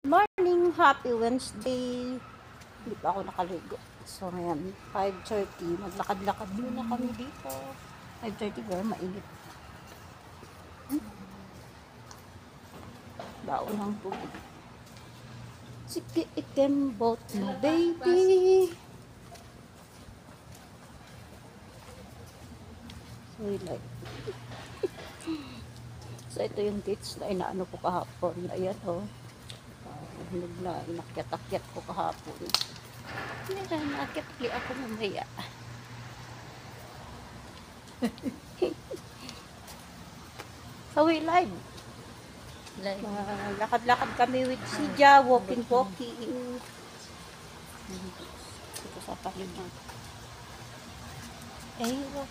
Morning, happy Wednesday. Hindi pa ako nakaligo. So, ngayon, 5:30. Maglakad-lakad muna kami dito. 5:30 girl, mainit. Baon ng tubig. Sige, itim boat mo, baby. So, like. So, ito yung dates na inaano ko kahapon. Ayan, oh. Hinog na inakyat-akyat ko kahapon. Meron, nakyat-akli ako mamaya. Sawi live. Lakad-lakad kami with si Ja, walking. Ito sa paligid. Ayun.